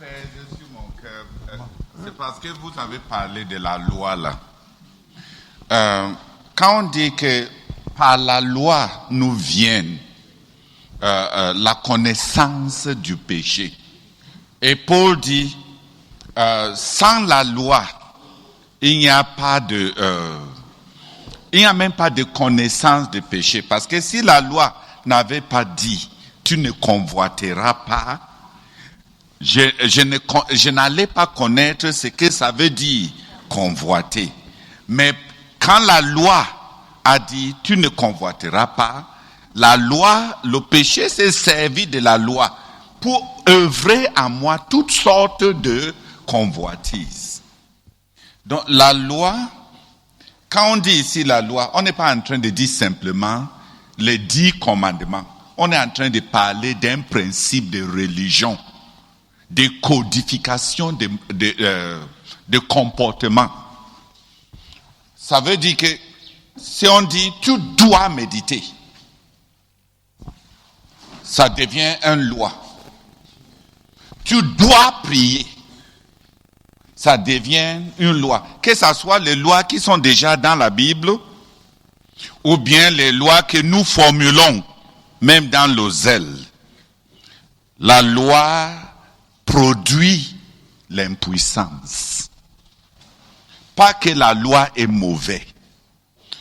pèse sur mon cœur, c'est parce que vous avez parlé de la loi là. Quand on dit que par la loi nous vient la connaissance du péché, et Paul dit sans la loi il n'y a même pas de connaissance du péché, parce que si la loi n'avait pas dit tu ne convoiteras pas, je n'allais pas connaître ce que ça veut dire convoiter. Mais quand la loi a dit tu ne convoiteras pas, la loi, le péché s'est servi de la loi pour œuvrer à moi toutes sortes de convoitises. Donc la loi, quand on dit ici la loi, on n'est pas en train de dire simplement les 10 commandements. On est en train de parler d'un principe de religion, de codification de comportement. Ça veut dire que si on dit tu dois méditer, ça devient une loi. Tu dois prier, ça devient une loi. Que ce soit les lois qui sont déjà dans la Bible, ou bien les lois que nous formulons, même dans le zèle. La loi produit l'impuissance. Pas que la loi est mauvaise.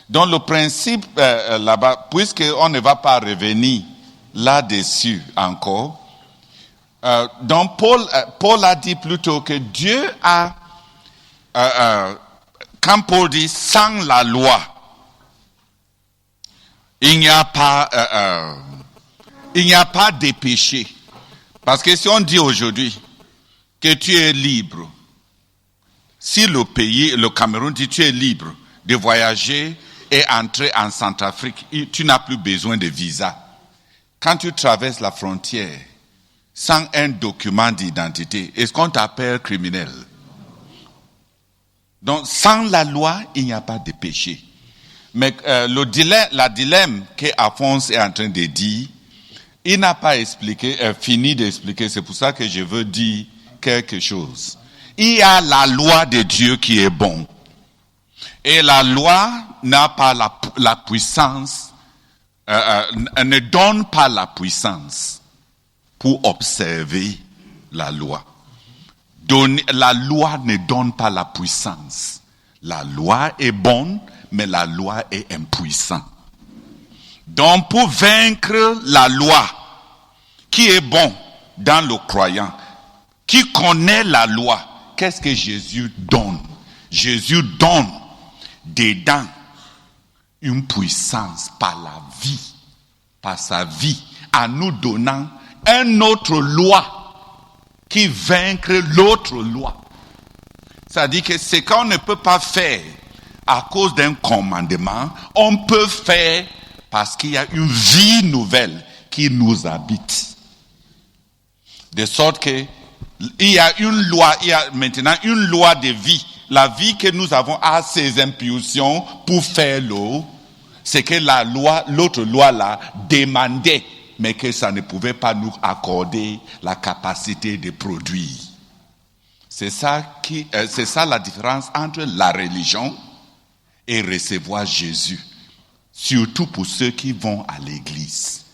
Donc le principe là-bas, puisqu'on ne va pas revenir là-dessus encore, donc Paul a dit plutôt que Dieu a, quand Paul dit sans la loi, il n'y a pas de péché. Parce que si on dit aujourd'hui que tu es libre, si le Cameroun dit tu es libre de voyager et entrer en Centrafrique, tu n'as plus besoin de visa. Quand tu traverses la frontière sans un document d'identité, est-ce qu'on t'appelle criminel? Donc sans la loi, il n'y a pas de péché. Mais la dilemme qu'Alphonse est en train de dire, il n'a pas fini d'expliquer. C'est pour ça que je veux dire quelque chose. Il y a la loi de Dieu qui est bon. Et la loi n'a pas la puissance, ne donne pas la puissance pour observer la loi. La loi ne donne pas la puissance. La loi est bonne, mais la loi est impuissante. Donc pour vaincre la loi, qui est bon dans le croyant, qui connaît la loi, qu'est-ce que Jésus donne? Jésus donne dedans une puissance par la vie, par sa vie, en nous donnant une autre loi qui vaincre l'autre loi. C'est-à-dire que ce qu'on ne peut pas faire à cause d'un commandement, on peut faire parce qu'il y a une vie nouvelle qui nous habite. De sorte que il y a une loi, il y a maintenant une loi de vie. La vie que nous avons a ses impulsions pour faire ce que l'autre loi là demandait, mais que ça ne pouvait pas nous accorder la capacité de produire. C'est ça la différence entre la religion et recevoir Jésus. Surtout pour ceux qui vont à l'église.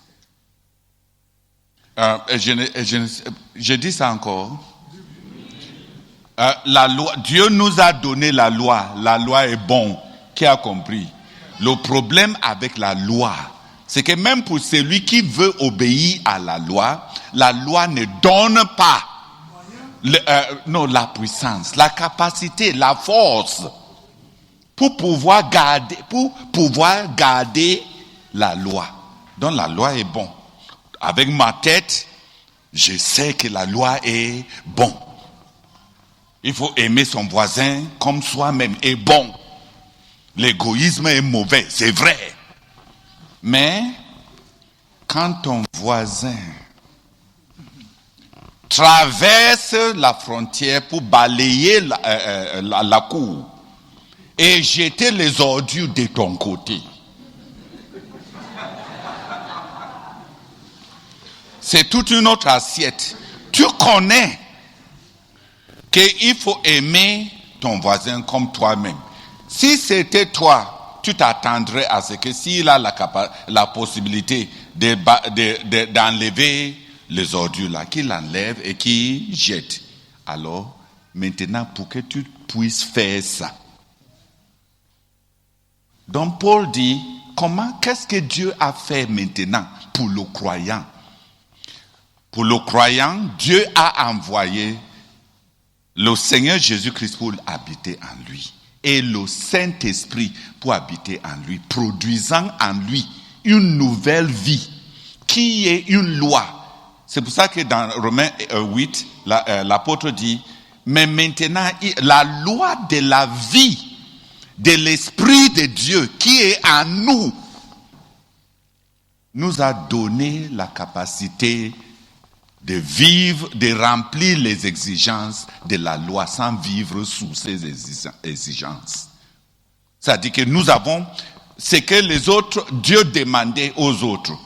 Je dis ça encore. La loi, Dieu nous a donné la loi. La loi est bonne. Qui a compris? Le problème avec la loi, c'est que même pour celui qui veut obéir à la loi ne donne pas la puissance, la capacité, la force pour pouvoir garder la loi. Donc la loi est bonne. Avec ma tête, je sais que la loi est bonne. Il faut aimer son voisin comme soi-même est bon. L'égoïsme est mauvais, c'est vrai. Mais quand ton voisin traverse la frontière pour balayer la cour et jeter les ordures de ton côté, c'est toute une autre assiette. Tu connais qu'il faut aimer ton voisin comme toi-même. Si c'était toi, tu t'attendrais à ce que s'il a la possibilité d'enlever les ordures là, qu'il enlève et qu'il jette. Alors, maintenant, pour que tu puisses faire ça. Donc Paul dit, qu'est-ce que Dieu a fait maintenant pour le croyant? Pour le croyant, Dieu a envoyé le Seigneur Jésus-Christ pour habiter en lui. Et le Saint-Esprit pour habiter en lui, produisant en lui une nouvelle vie, qui est une loi. C'est pour ça que dans Romains 8, l'apôtre dit, mais maintenant, la loi de la vie, de l'Esprit de Dieu qui est en nous, nous a donné la capacité de vivre, de remplir les exigences de la loi sans vivre sous ces exigences. C'est-à-dire que nous avons ce que les autres, Dieu demandait aux autres,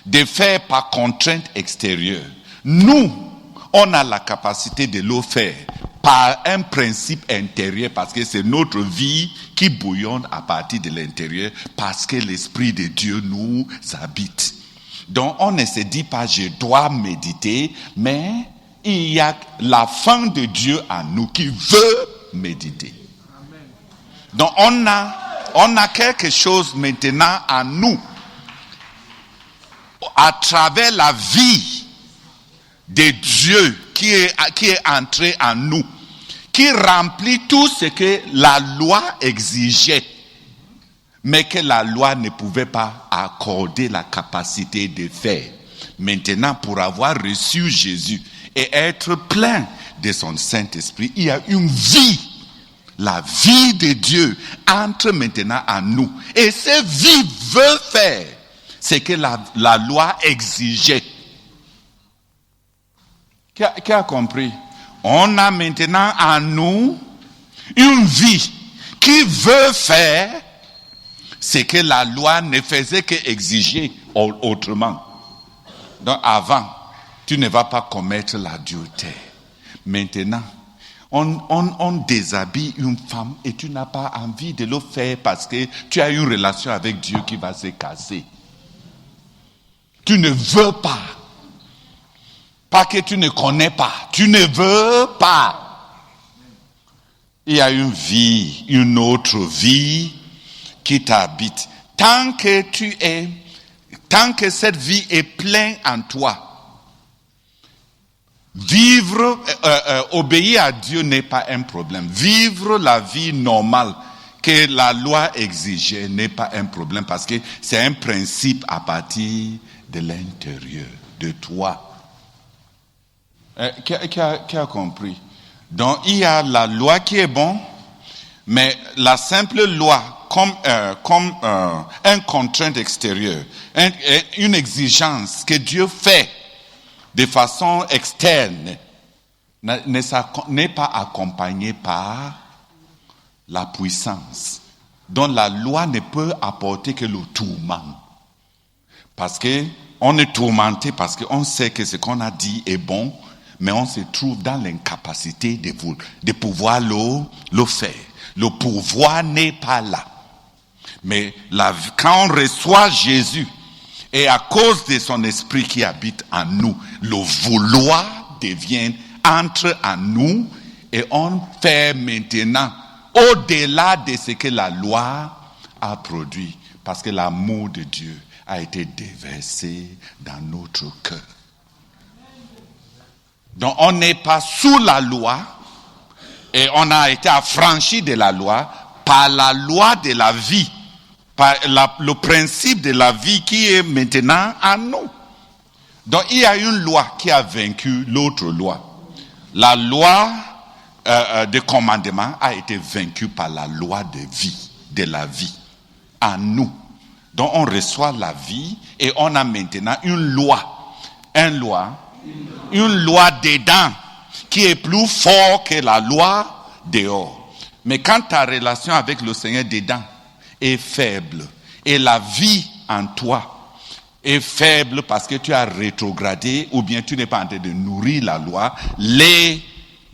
de faire par contrainte extérieure. Nous, on a la capacité de le faire par un principe intérieur, parce que c'est notre vie qui bouillonne à partir de l'intérieur, parce que l'Esprit de Dieu nous habite. Donc on ne se dit pas je dois méditer, mais il y a la fin de Dieu en nous qui veut méditer. Donc on a quelque chose maintenant en nous, à travers la vie de Dieu qui est entré en nous, qui remplit tout ce que la loi exigeait, mais que la loi ne pouvait pas accorder la capacité de faire. Maintenant, pour avoir reçu Jésus et être plein de son Saint-Esprit, il y a une vie. La vie de Dieu entre maintenant en nous. Et cette vie veut faire ce que la loi exigeait. Qui a compris? On a maintenant en nous une vie qui veut faire ce que la loi ne faisait qu'exiger autrement. Donc avant, tu ne vas pas commettre l'adultère. Maintenant, on déshabille une femme et tu n'as pas envie de le faire parce que tu as une relation avec Dieu qui va se casser. Tu ne veux pas. Pas que tu ne connais pas. Tu ne veux pas. Il y a une vie, une autre vie qui t'habite. Tant que cette vie est pleine en toi, vivre, obéir à Dieu n'est pas un problème. Vivre la vie normale que la loi exigeait n'est pas un problème parce que c'est un principe à partir de l'intérieur, de toi. Qui a compris? Donc il y a la loi qui est bonne, mais la simple loi comme une contrainte extérieure, une exigence que Dieu fait de façon externe, n'est pas accompagnée par la puissance. Donc la loi ne peut apporter que le tourment. Parce que on est tourmenté parce qu'on sait que ce qu'on a dit est bon, mais on se trouve dans l'incapacité de pouvoir le faire. Le pouvoir n'est pas là. Mais quand on reçoit Jésus, et à cause de son esprit qui habite en nous, le vouloir entre en nous, et on fait maintenant au-delà de ce que la loi a produit. Parce que l'amour de Dieu a été déversé dans notre cœur. Donc on n'est pas sous la loi et on a été affranchi de la loi par la loi de la vie, par le principe de la vie qui est maintenant en nous. Donc il y a une loi qui a vaincu l'autre loi. La loi de commandement a été vaincue par la loi de la vie en nous. Donc on reçoit la vie et on a maintenant une loi dedans qui est plus fort que la loi dehors. Mais quand ta relation avec le Seigneur dedans est faible et la vie en toi est faible parce que tu as rétrogradé ou bien tu n'es pas en train de nourrir la loi,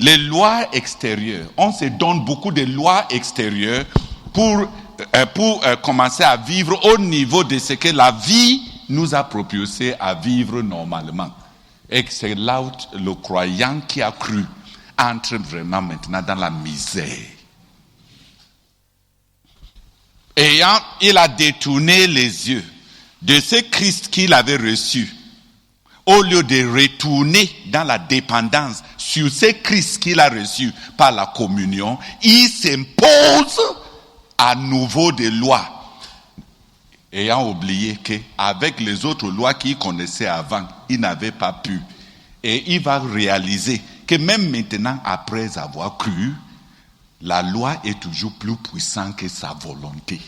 Les lois extérieures, on se donne beaucoup de lois extérieures pour commencer à vivre au niveau de ce que la vie nous a propulsé à vivre normalement. Et que c'est là où le croyant qui a cru entre vraiment maintenant dans la misère. Il a détourné les yeux de ce Christ qu'il avait reçu. Au lieu de retourner dans la dépendance sur ce Christ qu'il a reçu par la communion, il s'impose à nouveau des lois. Ayant oublié qu'avec les autres lois qu'il connaissait avant, il n'avait pas pu. Et il va réaliser que même maintenant, après avoir cru, la loi est toujours plus puissante que sa volonté.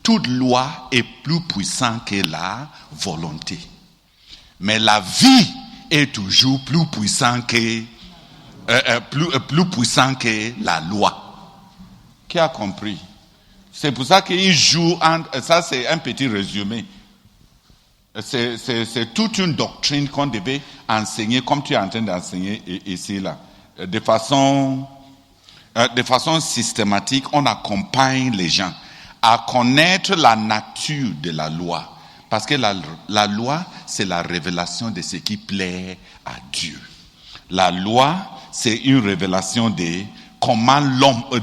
Toute loi est plus puissante que la volonté. Mais la vie est toujours plus puissante que, plus puissant que la loi. Qui a compris? C'est pour ça qu'il joue, ça c'est un petit résumé. C'est toute une doctrine qu'on devait enseigner, comme tu es en train d'enseigner ici là. De façon systématique, on accompagne les gens à connaître la nature de la loi. Parce que la loi, c'est la révélation de ce qui plaît à Dieu. La loi, c'est une révélation de comment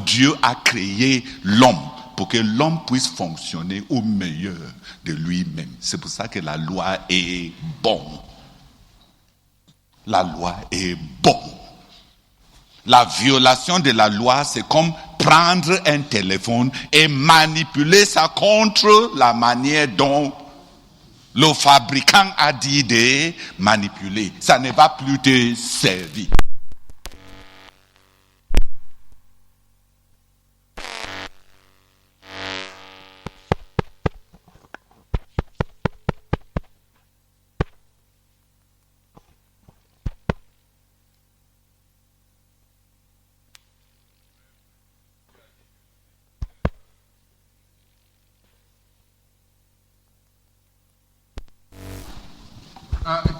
Dieu a créé l'homme pour que l'homme puisse fonctionner au meilleur de lui-même. C'est pour ça que la loi est bonne. La loi est bonne. La violation de la loi, c'est comme prendre un téléphone et manipuler ça contre la manière dont le fabricant a dit de manipuler. Ça ne va plus te servir.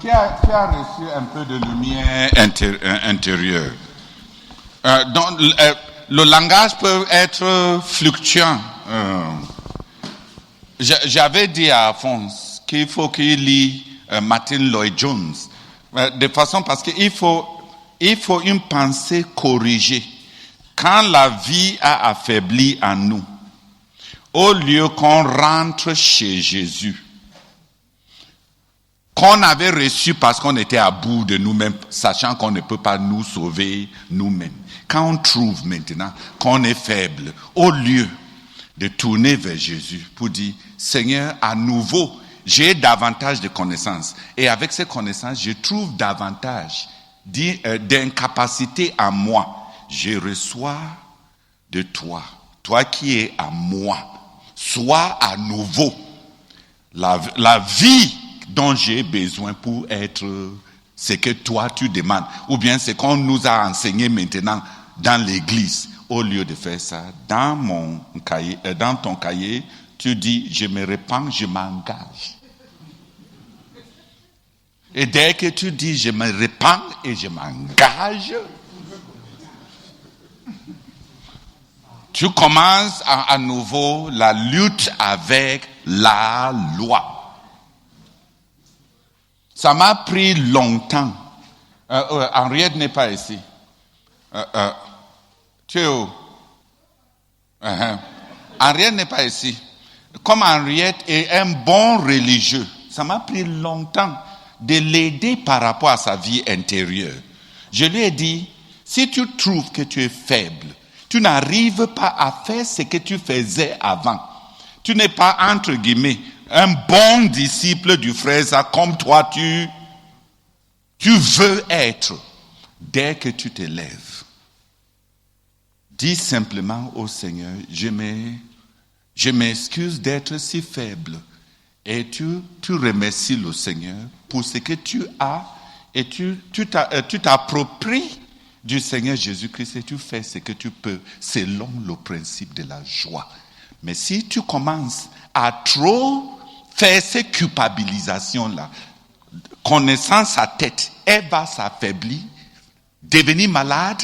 Qui a reçu un peu de lumière intérieure. Donc, le langage peut être fluctuant. J'avais dit à Alphonse qu'il faut qu'il lit Martin Lloyd-Jones de façon parce qu'il faut une pensée corrigée. Quand la vie a affaibli en nous, au lieu qu'on rentre chez Jésus, qu'on avait reçu parce qu'on était à bout de nous-mêmes, sachant qu'on ne peut pas nous sauver nous-mêmes. Quand on trouve maintenant qu'on est faible, au lieu de tourner vers Jésus pour dire, Seigneur, à nouveau, j'ai davantage de connaissances. Et avec ces connaissances, je trouve davantage d'incapacité à moi. Je reçois de toi, toi qui es à moi. Sois à nouveau la vie dont j'ai besoin pour être ce que toi tu demandes. Ou bien ce qu'on nous a enseigné maintenant dans l'église. Au lieu de faire ça, dans ton cahier, tu dis, je me répands, je m'engage. Et dès que tu dis, je me répands et je m'engage, tu commences à nouveau la lutte avec la loi. Ça m'a pris longtemps. Henriette n'est pas ici. Tu es où? Henriette n'est pas ici. Comme Henriette est un bon religieux, ça m'a pris longtemps de l'aider par rapport à sa vie intérieure. Je lui ai dit, si tu trouves que tu es faible, tu n'arrives pas à faire ce que tu faisais avant. Tu n'es pas, entre guillemets, un bon disciple du frère ça comme toi tu veux être. Dès que tu te lèves, dis simplement au Seigneur, je m'excuse d'être si faible. Et tu remercies le Seigneur pour ce que tu as et tu t'appropries du Seigneur Jésus-Christ et tu fais ce que tu peux selon le principe de la joie. Mais si tu commences à trop faire ces culpabilisations-là, connaissant sa tête, elle va s'affaiblir devenir malade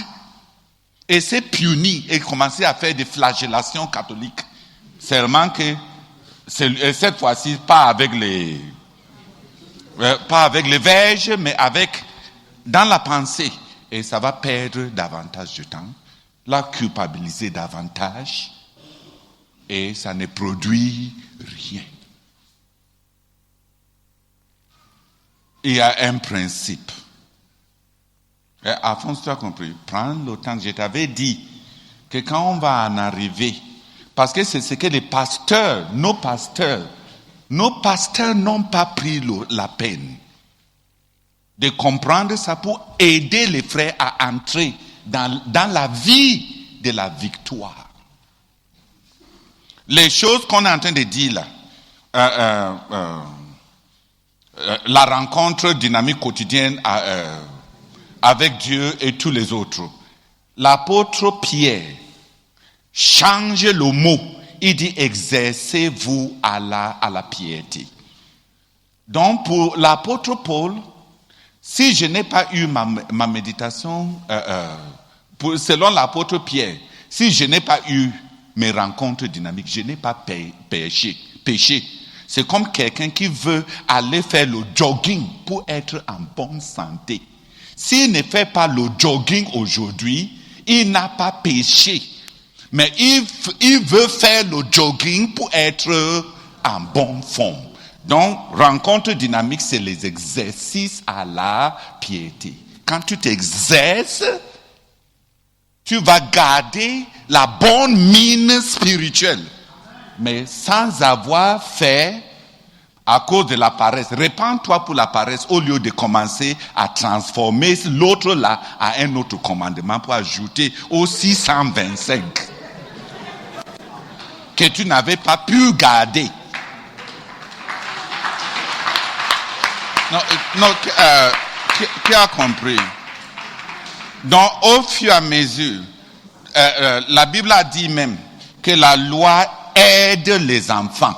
et s'est puni et commencer à faire des flagellations catholiques. Seulement que cette fois-ci, pas avec les verges, mais dans la pensée. Et ça va perdre davantage de temps, la culpabiliser davantage, et ça ne produit rien. Il y a un principe. Alphonse, tu as compris. Prends le temps. Je t'avais dit que quand on va en arriver, parce que c'est ce que les pasteurs, nos pasteurs n'ont pas pris la peine de comprendre ça pour aider les frères à entrer dans la vie de la victoire. Les choses qu'on est en train de dire là, la rencontre dynamique quotidienne avec Dieu et tous les autres. L'apôtre Pierre change le mot. Il dit exercez-vous à la piété. Donc pour l'apôtre Paul, si je n'ai pas eu ma méditation, selon l'apôtre Pierre, si je n'ai pas eu mes rencontres dynamiques, je n'ai pas péché. C'est comme quelqu'un qui veut aller faire le jogging pour être en bonne santé. S'il ne fait pas le jogging aujourd'hui, il n'a pas péché. Mais il veut faire le jogging pour être en bonne forme. Donc, rencontre dynamique, c'est les exercices à la piété. Quand tu t'exerces, tu vas garder la bonne mine spirituelle. Mais sans avoir fait à cause de la paresse. Répands-toi pour la paresse au lieu de commencer à transformer l'autre là à un autre commandement pour ajouter au 625 que tu n'avais pas pu garder. Non, qui a compris? Donc, au fur et à mesure, la Bible a dit même que la loi aide les enfants.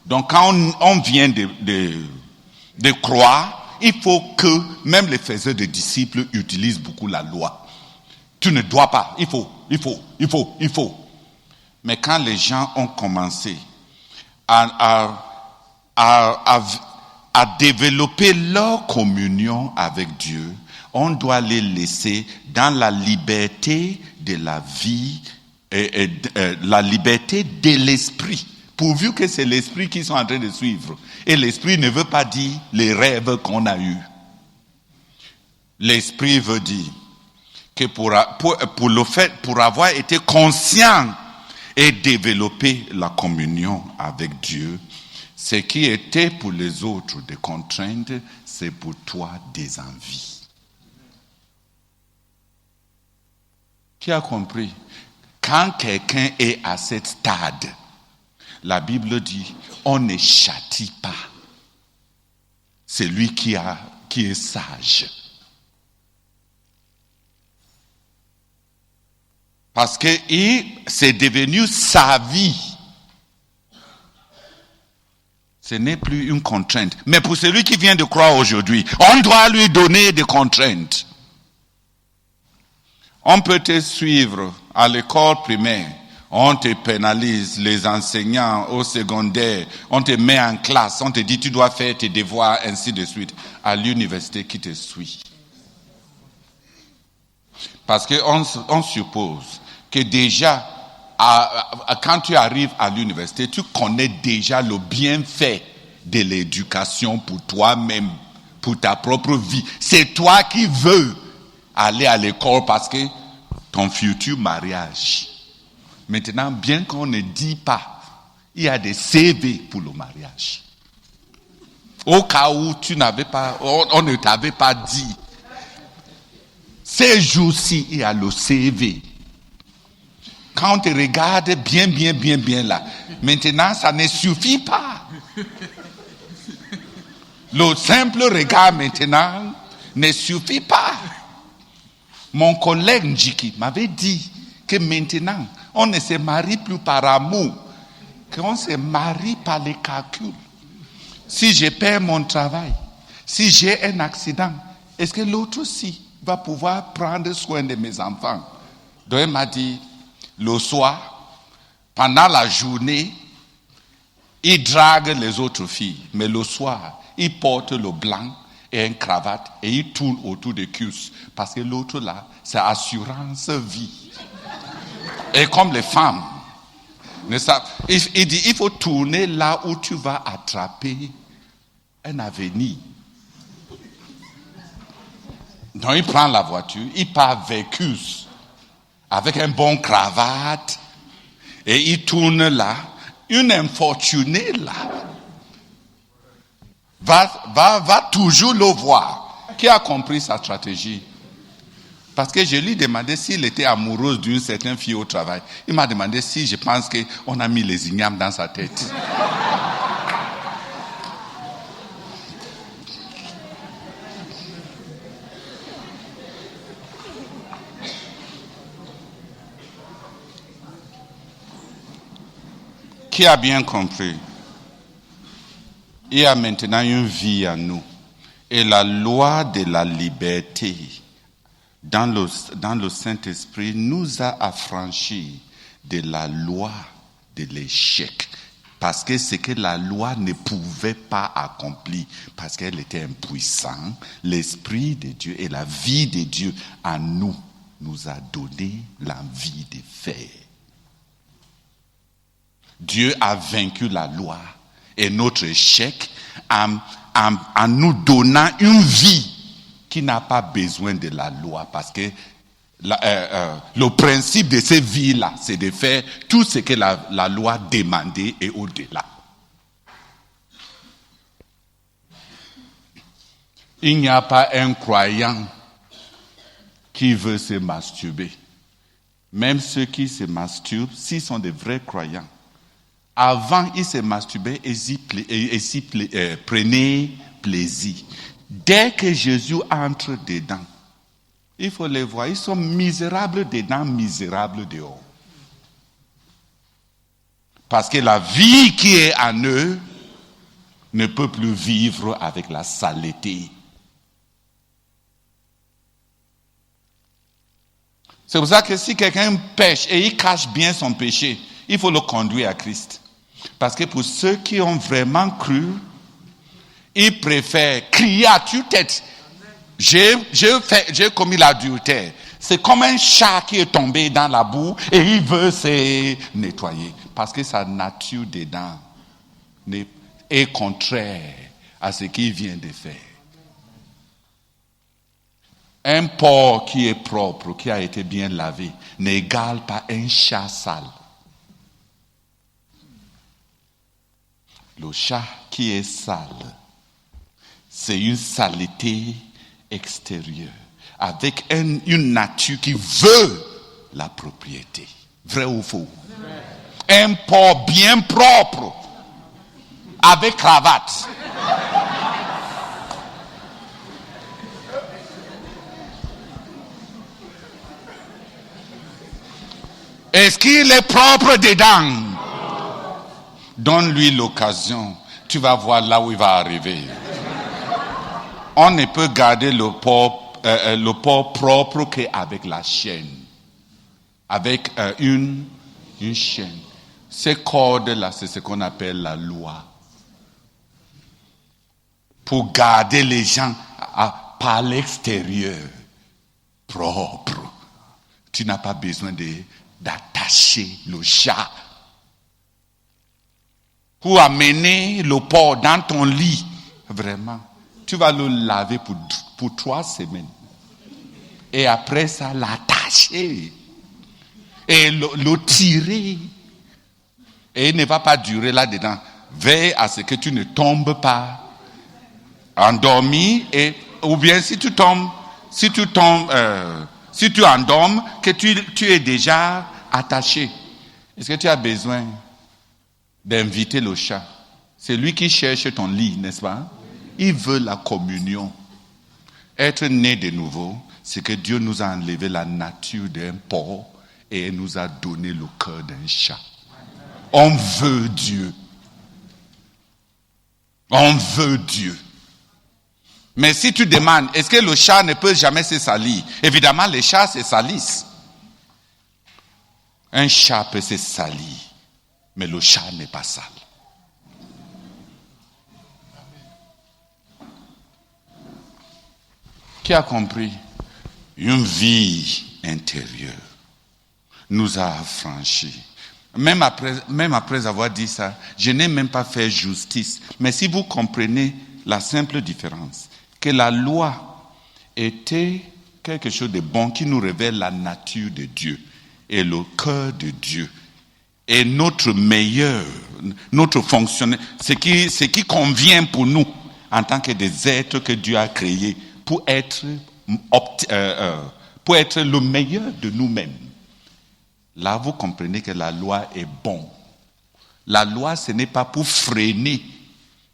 Donc, quand on vient de croire, il faut que même les faiseurs de disciples utilisent beaucoup la loi. Tu ne dois pas, il faut. Mais quand les gens ont commencé à développer leur communion avec Dieu, on doit les laisser dans la liberté de la vie et la liberté de l'esprit. Pourvu que c'est l'esprit qu'ils sont en train de suivre. Et l'esprit ne veut pas dire les rêves qu'on a eus. L'esprit veut dire que pour avoir été conscient et développer la communion avec Dieu, ce qui était pour les autres des contraintes, c'est pour toi des envies. Qui a compris? Quand quelqu'un est à ce stade, la Bible dit, on ne châtie pas celui qui est sage. Parce que c'est devenu sa vie. Ce n'est plus une contrainte. Mais pour celui qui vient de croire aujourd'hui, on doit lui donner des contraintes. On peut te suivre à l'école primaire. On te pénalise, les enseignants au secondaire, on te met en classe, on te dit tu dois faire tes devoirs, ainsi de suite. À l'université, qui te suit? Parce qu'on suppose que déjà, quand tu arrives à l'université, tu connais déjà le bienfait de l'éducation pour toi-même, pour ta propre vie. C'est toi qui veux aller à l'école parce que ton futur mariage. Maintenant, bien qu'on ne dit pas, il y a des CV pour le mariage. Au cas où on ne t'avait pas dit, ces jours-ci, il y a le CV. Quand on te regarde bien là, maintenant, ça ne suffit pas. Le simple regard maintenant ne suffit pas. Mon collègue Njiki m'avait dit que maintenant, on ne se marie plus par amour, qu'on se marie par les calculs. Si je perds mon travail, si j'ai un accident, est-ce que l'autre aussi va pouvoir prendre soin de mes enfants? Donc il m'a dit, le soir, pendant la journée, il drague les autres filles, mais le soir, il porte le blanc et une cravate et il tourne autour des cuisses. Parce que l'autre là, c'est assurance vie. Et comme les femmes, il dit, il faut tourner là où tu vas attraper un avenir. Donc il prend la voiture, il part vers cuisses avec un bon cravate et il tourne là. Une infortunée là va toujours le voir. Qui a compris sa stratégie? Parce que je lui demandais s'il était amoureux d'une certaine fille au travail. Il m'a demandé si je pense qu'on a mis les ignames dans sa tête. Qui a bien compris? Il y a maintenant une vie en nous. Et la loi de la liberté dans le Saint-Esprit nous a affranchis de la loi de l'échec. Parce que ce que la loi ne pouvait pas accomplir, parce qu'elle était impuissante, l'Esprit de Dieu et la vie de Dieu en nous a donné l'envie de faire. Dieu a vaincu la loi et notre échec en nous donnant une vie qui n'a pas besoin de la loi, parce que le principe de cette vie-là, c'est de faire tout ce que la loi demandait et au-delà. Il n'y a pas un croyant qui veut se masturber. Même ceux qui se masturbent, s'ils sont des vrais croyants, avant, ils se masturbaient et prenaient plaisir. Dès que Jésus entre dedans, il faut les voir, ils sont misérables dedans, misérables dehors. Parce que la vie qui est en eux ne peut plus vivre avec la saleté. C'est pour ça que si quelqu'un pêche et il cache bien son péché, il faut le conduire à Christ. Parce que pour ceux qui ont vraiment cru, ils préfèrent crier à tue-tête. J'ai commis l'adultère. C'est comme un chat qui est tombé dans la boue et il veut se nettoyer. Parce que sa nature dedans est contraire à ce qu'il vient de faire. Un porc qui est propre, qui a été bien lavé, n'égale pas un chat sale. Le chat qui est sale, c'est une saleté extérieure, avec une nature qui veut la propriété. Vrai ou faux? Un porc bien propre, avec cravate. Est-ce qu'il est propre dedans? Donne-lui l'occasion. Tu vas voir là où il va arriver. On ne peut garder le porc propre qu'avec la chaîne. Avec une chaîne. Ces cordes-là, c'est ce qu'on appelle la loi. Pour garder les gens par l'extérieur propre. Tu n'as pas besoin d'attacher le chat. Pour amener le porc dans ton lit, vraiment, tu vas le laver pour 3 semaines. Et après ça, l'attacher. Et le tirer. Et il ne va pas durer là-dedans. Veille à ce que tu ne tombes pas endormi. Ou bien si tu endormes, que tu es déjà attaché. Est-ce que tu as besoin d'inviter le chat? C'est lui qui cherche ton lit, n'est-ce pas? Il veut la communion. Être né de nouveau, c'est que Dieu nous a enlevé la nature d'un porc et nous a donné le cœur d'un chat. On veut Dieu. On veut Dieu. Mais si tu demandes, est-ce que le chat ne peut jamais se salir? Évidemment, les chats se salissent. Un chat peut se salir, mais le chat n'est pas sale. Qui a compris? Une vie intérieure nous a affranchis. Même après avoir dit ça, je n'ai même pas fait justice. Mais si vous comprenez la simple différence, que la loi était quelque chose de bon qui nous révèle la nature de Dieu et le cœur de Dieu et notre meilleur, notre fonctionnement, ce qui convient pour nous en tant que des êtres que Dieu a créés pour être le meilleur de nous-mêmes. Là, vous comprenez que la loi est bon. La loi, ce n'est pas pour freiner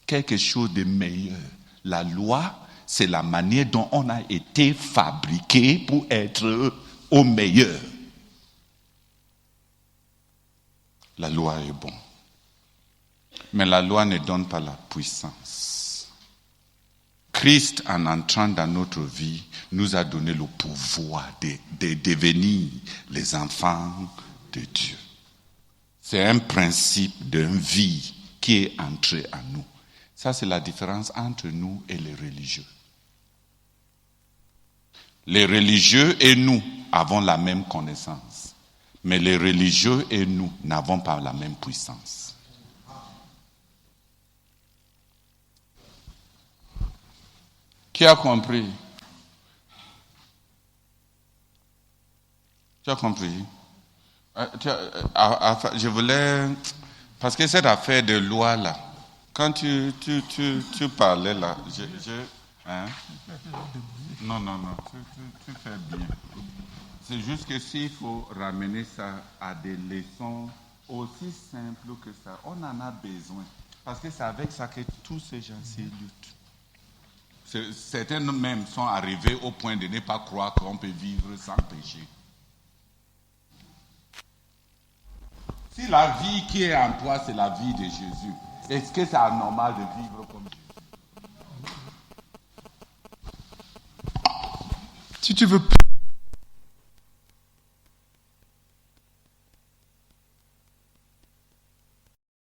quelque chose de meilleur. La loi, c'est la manière dont on a été fabriqué pour être au meilleur. La loi est bon. Mais la loi ne donne pas la puissance. Christ, en entrant dans notre vie, nous a donné le pouvoir de devenir les enfants de Dieu. C'est un principe d'une vie qui est entré en nous. Ça, c'est la différence entre nous et les religieux. Les religieux et nous avons la même connaissance. Mais les religieux et nous n'avons pas la même puissance. Qui a compris? Tu as compris? Je voulais... Parce que cette affaire de loi là, quand tu parlais là, hein? Non, tu fais bien. C'est juste que s'il faut ramener ça à des leçons aussi simples que ça, on en a besoin. Parce que c'est avec ça que tous ces gens-ci luttent. Certains même sont arrivés au point de ne pas croire qu'on peut vivre sans péché. Si la vie qui est en toi, c'est la vie de Jésus, est-ce que c'est anormal de vivre comme Jésus? Si tu veux